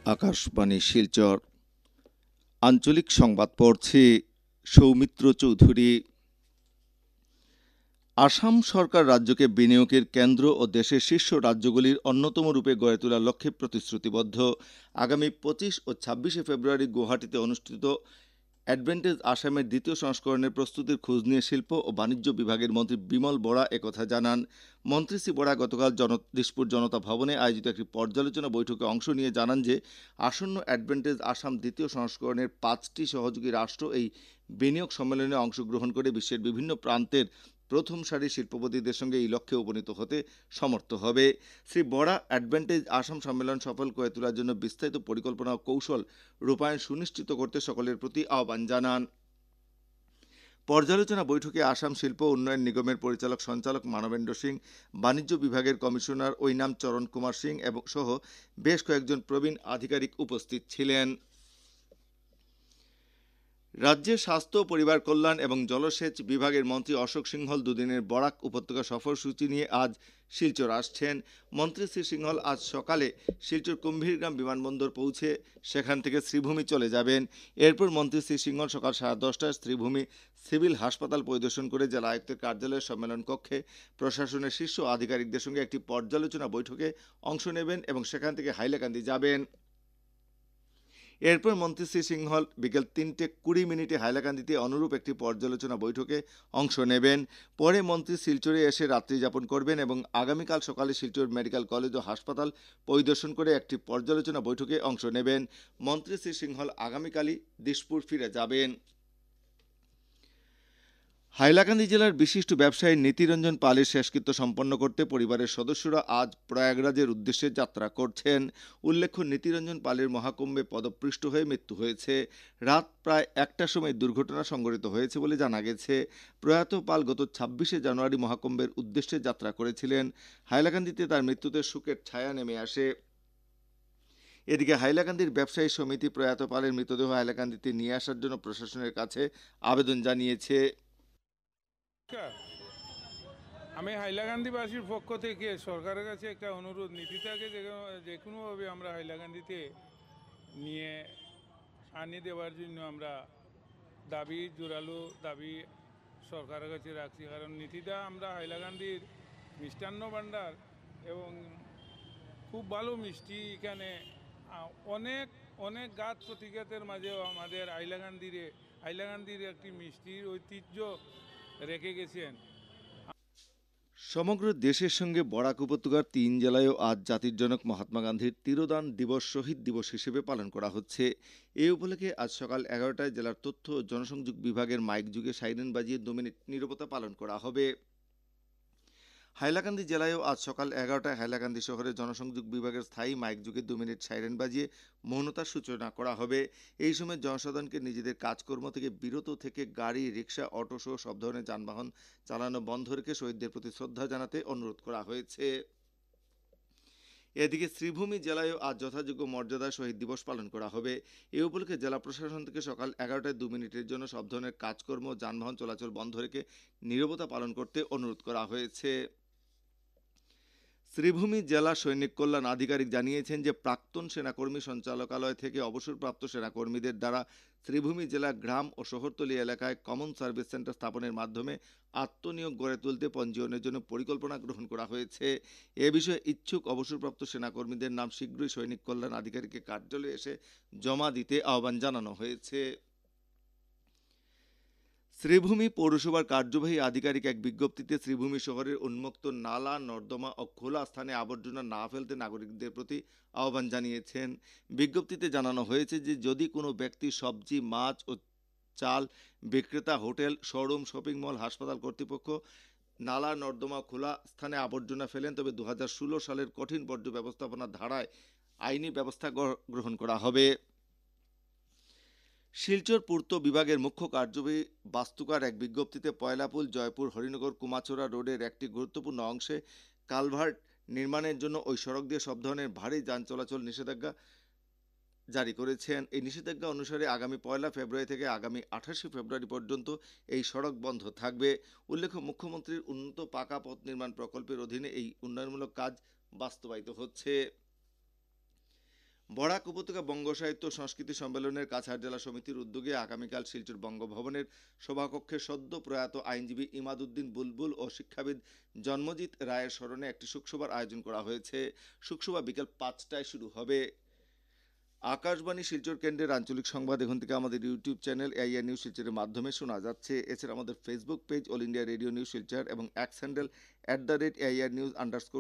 আকাশবাণী শিলচর আঞ্চলিক সংবাদ পড়ছি সৌমিত্র চৌধুরী। আসাম সরকার রাজ্যকে বিনিয়োগের কেন্দ্র ও দেশের শীর্ষ রাজ্যগুলির অন্যতম রূপে গড়ে তোলার লক্ষ্যে প্রতিশ্রুতিবদ্ধ। আগামী 25 ও 26 ফেব্রুয়ারি গুয়াহাটিতে অনুষ্ঠিত অ্যাডভান্টেজ আসামের দ্বিতীয় সংস্করণের প্রস্তুতির খোঁজ নিয়ে শিল্প ও বাণিজ্য বিভাগের মন্ত্রী বিমল বরা একথা জানান। মন্ত্রী শ্রী বরা গতকাল দিসপুর জনতা ভবনে আয়োজিত একটি পর্যালোচনা বৈঠকে অংশ নিয়ে জানান যে আসন্ন অ্যাডভান্টেজ আসাম দ্বিতীয় সংস্করণের 5টি সহযোগী রাষ্ট্র এই বিনিয়োগ সম্মেলনে অংশগ্রহণ করে বিশ্বের বিভিন্ন প্রান্তের প্রথম সারির শিল্পপতিদের সঙ্গে এই লক্ষ্যে উপনীত হতে সমর্থ হবে। শ্রী বরা অ্যাডভান্টেজ আসাম সম্মেলন সফল করে তোলার জন্য বিস্তারিত পরিকল্পনা ও কৌশল রূপায়ণ সুনিশ্চিত করতে সকলের প্রতি আহ্বান জানান। পর্যালোচনা বৈঠকে আসাম শিল্প উন্নয়ন নিগমের পরিচালক সঞ্চালক মানবেন্দ্র সিং, বাণিজ্য বিভাগের কমিশনার ঐনাম চরণ কুমার সিং এবং সহ বেশ কয়েকজন প্রবীণ আধিকারিক উপস্থিত ছিলেন। রাজ্যের স্বাস্থ্য, পরিবার কল্যাণ এবং জলসেচ বিভাগের মন্ত্রী অশোক সিংহল দুদিনের বরাক উপত্যকা সফরসূচি নিয়ে আজ শিলচর আসছেন। মন্ত্রী শ্রী সিংহল আজ সকালে শিলচর কুম্ভীরগ্রাম বিমানবন্দর পৌঁছে সেখান থেকে শ্রীভূমি চলে যাবেন। এরপর মন্ত্রী শ্রী সিংহল সকাল 10:30টায় শ্রীভূমি সিভিল হাসপাতাল পরিদর্শন করে জেলা আয়ুক্তের কার্যালয়ের সম্মেলন কক্ষে প্রশাসনের শীর্ষ আধিকারিকদের সঙ্গে একটি পর্যালোচনা বৈঠকে অংশ নেবেন এবং সেখান থেকে হাইলাকান্দি যাবেন। এরপর মন্ত্রী শ্রী সিংহল বিকেল 3:20 হাইলাকান্দিতে অনুরূপ একটি পর্যালোচনা বৈঠকে অংশ নেবেন। পরে মন্ত্রী শিলচরে এসে রাত্রি যাপন করবেন এবং আগামীকাল সকালে শিলচর মেডিকেল কলেজ ও হাসপাতাল পরিদর্শন করে একটি পর্যালোচনা বৈঠকে অংশ নেবেন। মন্ত্রী শ্রী সিংহল আগামীকালই দিসপুর ফিরে যাবেন। হাইলাকান্দি জেলার বিশিষ্ট ব্যবসায়ী নীতিরঞ্জন পালের শেষকৃত্য সম্পন্ন করতে পরিবারের সদস্যরা আজ প্রয়াগরাজের উদ্দেশ্যে যাত্রা করছেন। উল্লেখ্য, নীতিরঞ্জন পালের মহাকুম্ভে পদপৃষ্ট হয়ে মৃত্যু হয়েছে। রাত প্রায় 1টার সময় দুর্ঘটনা সংঘটিত হয়েছে বলে জানা গেছে। প্রয়াত পাল গত 26 জানুয়ারি মহাকুম্ভের উদ্দেশ্যে যাত্রা করেছিলেন। হাইলাকান্দিতে তার মৃত্যুতে শোকের ছায়া নেমে আসে। এদিকে হাইলাকান্দির ব্যবসায়ী সমিতি প্রয়াত পালের মৃতদেহ হাইলাকান্দিতে নিয়ে আসার জন্য প্রশাসনের কাছে আবেদন জানিয়েছে। আমি হাইলাকান্দিবাসীর পক্ষ থেকে সরকারের কাছে একটা অনুরোধ, নীতিটাকে যে কোনোভাবে আমরা হাইলাকান্দিতে নিয়ে আনি দেওয়ার জন্য আমরা জোরালো দাবি সরকারের কাছে রাখছি। কারণ নীতিটা আমরা হাইলাকান্দির মিষ্টান্ন ভাণ্ডার এবং খুব ভালো মিষ্টি এখানে অনেক অনেক গাছ প্রতিঘাতের মাঝেও আমাদের হাইলাকান্দির একটি মিষ্টির ঐতিহ্য রেখে গেছেন। সমগ্র দেশের সঙ্গে বরাক উপত্যকার 3 জেলায়ও আজ জাতির জনক মহাত্মা গান্ধীর তিরোদান দিবস শহীদ দিবস হিসেবে পালন করা হচ্ছে। এই উপলক্ষে আজ সকাল 11টায় জেলার তথ্য ও জনসংযোগ বিভাগের মাইক যুগে সাইরেন বাজিয়ে 2 মিনিট নীরবতা পালন করা হবে। হাইলাকান্দি জেলায়ও আজ সকাল 11টায় হাইলাকান্দি শহরের জনসংযোগ বিভাগের স্থায়ী মাইক যুগে 2 মিনিট সাইরেন বাজিয়ে মৌনতার সূচনা করা হবে। এই সময় জনসাধারণকে নিজেদের কাজকর্ম থেকে বিরত থেকে গাড়ি, রিক্সা, অটো সহ সব ধরনের যানবাহন চালানো বন্ধ রেখে শহীদদের প্রতি শ্রদ্ধা জানাতে অনুরোধ করা হয়েছে। এদিকে শ্রীভূমি জেলায়ও আজ যথাযোগ্য মর্যাদায় শহীদ দিবস পালন করা হবে। এই উপলক্ষে জেলা প্রশাসন থেকে সকাল 11টায় 2 মিনিটের জন্য সব ধরনের কাজকর্ম, যানবাহন চলাচল বন্ধ রেখে নীরবতা পালন করতে অনুরোধ করা হয়েছে। শ্রীভূমি জেলা সৈনিক কল্যাণ আধিকারিক জানিয়েছেন যে প্রাক্তন সেনাকর্মী সঞ্চালকালয় থেকে অবসরপ্রাপ্ত সেনাকর্মীদের দ্বারা শ্রীভূমি জেলা গ্রাম ও শহরতলি এলাকায় কমন সার্ভিস সেন্টার স্থাপনের মাধ্যমে আত্মনিয়োগ গড়ে তুলতে পঞ্জীয়নের জন্য পরিকল্পনা গ্রহণ করা হয়েছে। এ বিষয়ে ইচ্ছুক অবসরপ্রাপ্ত সেনাকর্মীদের নাম শীঘ্রই সৈনিক কল্যাণ আধিকারিকের কার্যালয়ে এসে জমা দিতে আহ্বান জানানো হয়েছে। শ্রীভূমি পৌরসভার কার্যবাহী আধিকারিক এক বিজ্ঞপ্তিতে শ্রীভূমি শহরের উন্মুক্ত নালা, নর্দমা ও খোলা স্থানে আবর্জনা না ফেলতে নাগরিকদের প্রতি আহ্বান জানিয়েছেন। বিজ্ঞপ্তিতে জানানো হয়েছে যে যদি কোনো ব্যক্তি সবজি, মাছ ও চাল বিক্রেতা, হোটেল, শোরুম, শপিং মল, হাসপাতাল কর্তৃপক্ষ নালা, নর্দমা খোলা স্থানে আবর্জনা ফেলেন তবে 2016 সালের কঠিন বর্জ্য ব্যবস্থাপনা ধারায় আইনি ব্যবস্থা গ্রহণ করা হবে। শিলচর পূর্ত বিভাগের মুখ্য কার্যবাহী বাস্তুকার এক বিজ্ঞপ্তিতে পয়লাপুল, জয়পুর, হরিনগর, কুমাচোরা রোডের একটি গুরুত্বপূর্ণ অংশে কালভার্ট নির্মাণের জন্য ওই সড়ক দিয়ে সব ধরনের ভারী যান চলাচল নিষেধাজ্ঞা জারি করেছেন। এই নিষেধাজ্ঞা অনুসারে আগামী 1 ফেব্রুয়ারি থেকে আগামী 28 ফেব্রুয়ারি পর্যন্ত এই সড়ক বন্ধ থাকবে। উল্লেখ্য, মুখ্যমন্ত্রীর উন্নত পাকা পথ নির্মাণ প্রকল্পের অধীনে এই উন্নয়নমূলক কাজ বাস্তবায়িত হচ্ছে। বরাক উপত্যকা বঙ্গ সাহিত্য ও সংস্কৃতি সম্মেলনের কাছাড় জেলা সমিতির উদ্যোগে আগামীকাল শিলচর বঙ্গভবনের সভাকক্ষে সদ্য প্রয়াত আইনজীবী ইমাদউদ্দিন বুলবুল ও শিক্ষাবিদ জন্মজিৎ রায়ের স্মরণে একটি শোকসভার আয়োজন করা হয়েছে। শোকসভা বিকেল 5টায় শুরু হবে। আকাশবাণী শিলচর কেন্দ্রের আঞ্চলিক সংবাদ এখন থেকে আমাদের ইউটিউব চ্যানেল এআইআর নিউজ শিলচরের মাধ্যমে শোনা যাচ্ছে। এছাড়া আমাদের Facebook page all India radio news Silchar এবং এক্স হ্যান্ডেল @AIR News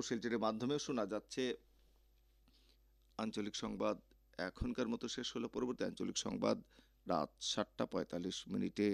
শিলচরের মাধ্যমেও শোনা যাচ্ছে। আঞ্চলিক সংবাদ এখনকার মতো শেষ হলো। পরবর্তী আঞ্চলিক সংবাদ রাত 7টা 45 মিনিটে।